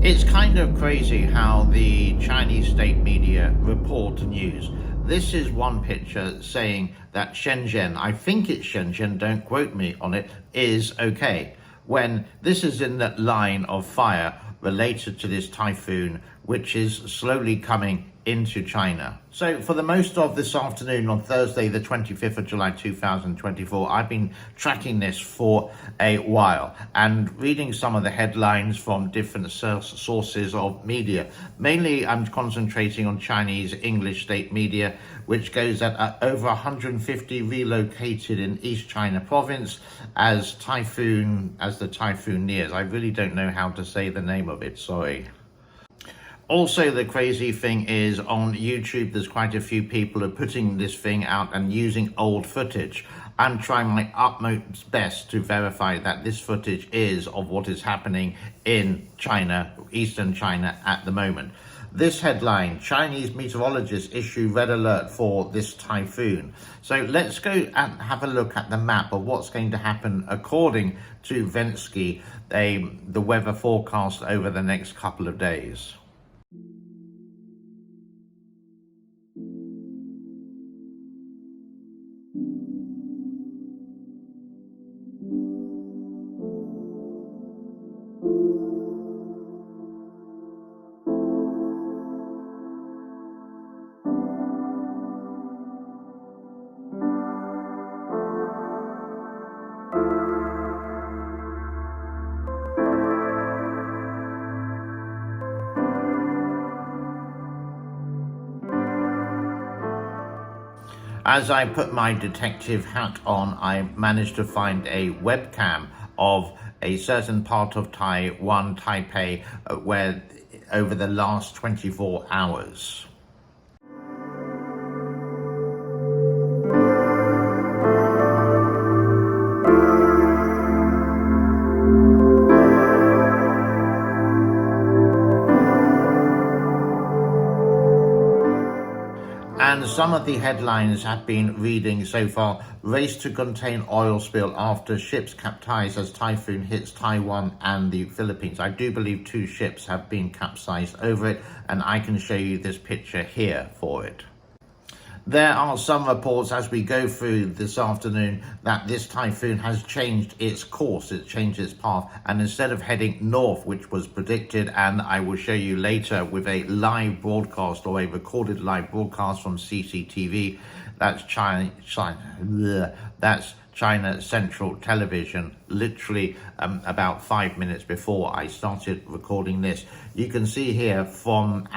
It's kind of crazy how the Chinese state media report news. This is one picture saying that Shenzhen, I think it's Shenzhen, don't quote me on it, is okay, when this is in the line of fire related to this typhoon, which is slowly coming into China. So for the most of this afternoon on Thursday, the 25th of July, 2024, I've been tracking this for a while and reading some of the headlines from different sources of media. Mainly, I'm concentrating on Chinese English state media, which goes that over 150 relocated in East China province as the typhoon nears. I really don't know how to say the name of it, sorry. Also, the crazy thing is on YouTube, there's quite a few people who are putting this thing out and using old footage. I'm trying my utmost best to verify that this footage is of what is happening in China, Eastern China at the moment. This headline, Chinese meteorologists issue red alert for this typhoon. So let's go and have a look at the map of what's going to happen according to Vensky, the weather forecast over the next couple of days. As I put my detective hat on, I managed to find a webcam of a certain part of Taiwan, Taipei, where over the last 24 hours. And some of the headlines have been reading so far: race to contain oil spill after ships capsize as typhoon hits Taiwan and the Philippines. I do believe 2 ships have been capsized over it, and I can show you this picture here for it. There are some reports as we go through this afternoon that this typhoon has changed its course, it's changed its path, and instead of heading north, which was predicted, and I will show you later with a live broadcast or a recorded live broadcast from CCTV, that's China Central Television, literally about 5 minutes before I started recording this. You can see here from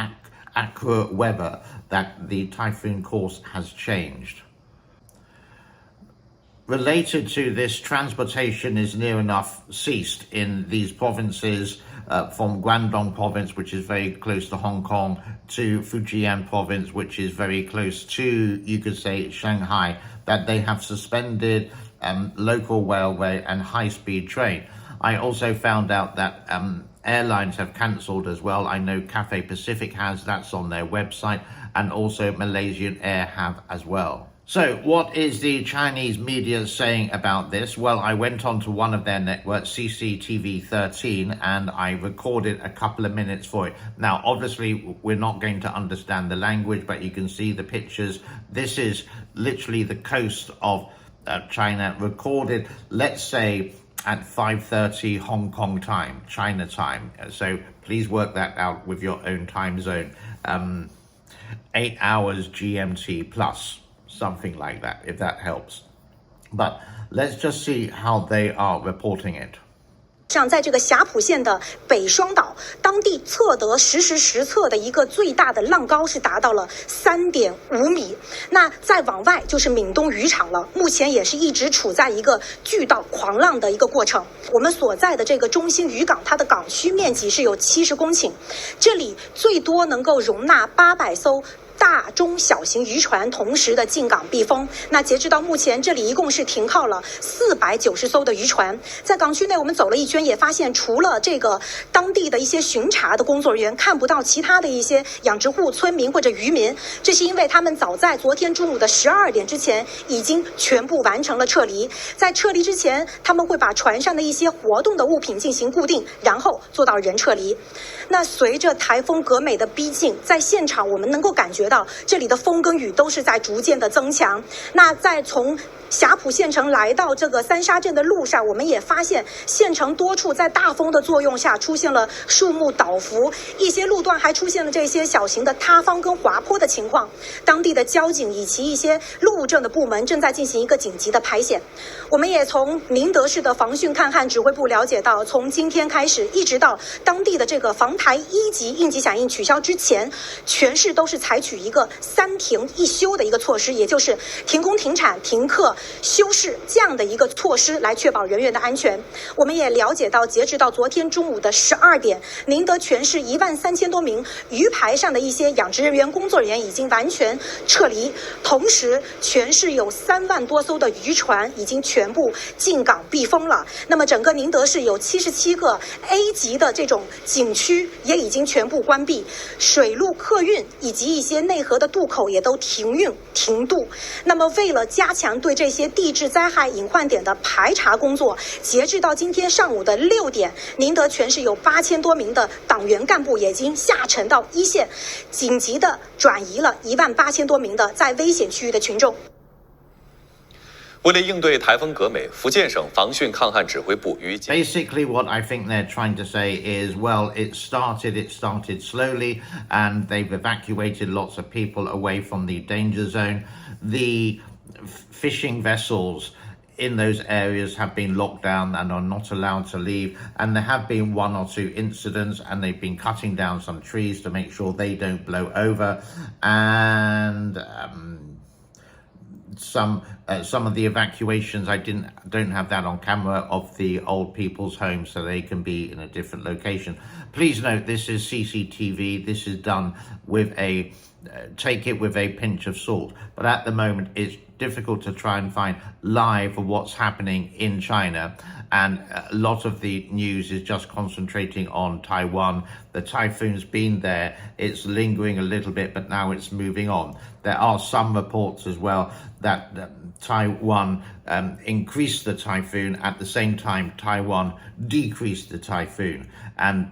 accurate weather that the typhoon course has changed. Related to this, transportation is near enough ceased in these provinces, from Guangdong province, which is very close to Hong Kong, to Fujian province, which is very close to, you could say, Shanghai, that they have suspended local railway and high-speed train. I also found out that airlines have cancelled as well. I know Cathay Pacific has, that's on their website, and also Malaysian Air have as well. So what is the Chinese media saying about this? Well, I went on to one of their networks, CCTV 13, and I recorded a couple of minutes for it. Now, obviously, we're not going to understand the language, but you can see the pictures. This is literally the coast of China, recorded, let's say, at 5:30 Hong Kong time, China time. So please work that out with your own time zone. 8 hours GMT plus, something like that, if that helps. But let's just see how they are reporting it. 像在这个霞浦县的北双岛，当地测得实时实测的一个最大的浪高是达到了3.5米。那再往外就是闽东渔场了，目前也是一直处在一个巨到狂浪的一个过程。我们所在的这个中心渔港，它的港区面积是有70公顷，这里最多能够容纳800艘大中小型渔船同时的进港避风。那截至到目前，这里一共是停靠了490艘的渔船。在港区内，我们走了一圈，也发现除了这个当地的一些巡查的工作人员，看不到其他的一些养殖户、村民或者渔民。这是因为他们早在昨天中午的12点之前，已经全部完成了撤离。在撤离之前，他们会把船上的一些活动的物品进行固定，然后做到人撤离。那随着台风格美的逼近，在现场我们能够感觉到这里的风跟雨都是在逐渐的增强。那在从霞浦县城来到这个三沙镇的路上，我们也发现县城多处在大风的作用下出现了树木倒伏，一些路段还出现了这些小型的塌方跟滑坡的情况。当地的交警以及一些路政的部门正在进行一个紧急的排险。我们也从宁德市的防汛抗旱指挥部了解到，从今天开始一直到当地的这个防台1级应急响应取消之前，全市都是采取一个3停1休的一个措施，也就是停工停产、停课、休市这样的一个措施，来确保人员的安全。我们也了解到，截止到昨天中午的12点，宁德全市13000多名渔排上的一些养殖人员、工作人员已经完全撤离，同时全市有3万多艘的渔船已经全部进港避风了。那么整个宁德市有77个 A 级的这种景区也已经全部关闭，水陆客运以及一些内河的渡口也都停运停渡。那么为了加强对这些地质灾害隐患点的排查工作，截至到今天上午的6点，宁德全市有8000多名的党员干部也已经下沉到一线，紧急的转移了18000多名的在危险区域的群众。为了应对台风格美，福建省防汛抗旱指挥部于 Basically, what I think they're trying to say is, well, it started slowly, and they've evacuated lots of people away from the danger zone. The fishing vessels in those areas have been locked down and are not allowed to leave, and there have been 1 or 2 incidents, and they've been cutting down some trees to make sure they don't blow over, and some of the evacuations, I don't have that on camera, of the old people's homes, so they can be in a different location. Please note, this is CCTV. This is done with a take it with a pinch of salt, but at the moment it's difficult to try and find live what's happening in China, and a lot of the news is just concentrating on Taiwan. The typhoon's been there, it's lingering a little bit, but now it's moving on. There are some reports as well that Taiwan increased the typhoon, at the same time Taiwan decreased the typhoon, and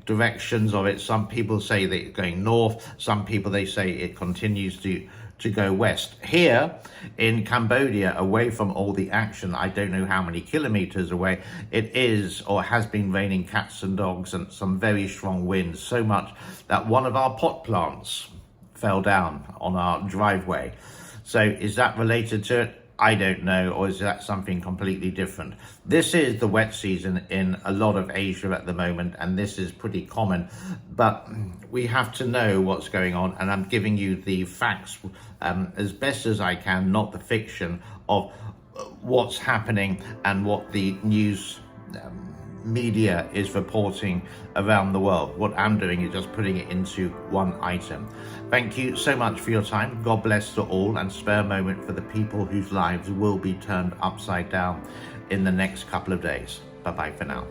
directions of it, some people say that it's going north, some people they say it continues to go west. Here in Cambodia, away from all the action, I don't know how many kilometers away, it is or has been raining cats and dogs and some very strong winds, so much that one of our pot plants fell down on our driveway. So is that related to it? I don't know, or is that something completely different? This is the wet season in a lot of Asia at the moment, and this is pretty common, but we have to know what's going on, and I'm giving you the facts as best as I can, not the fiction of what's happening and what the news media is reporting around the world. What I'm doing is just putting it into one item. Thank you so much for your time. God bless to all, and spare a moment for the people whose lives will be turned upside down in the next couple of days. Bye-bye for now.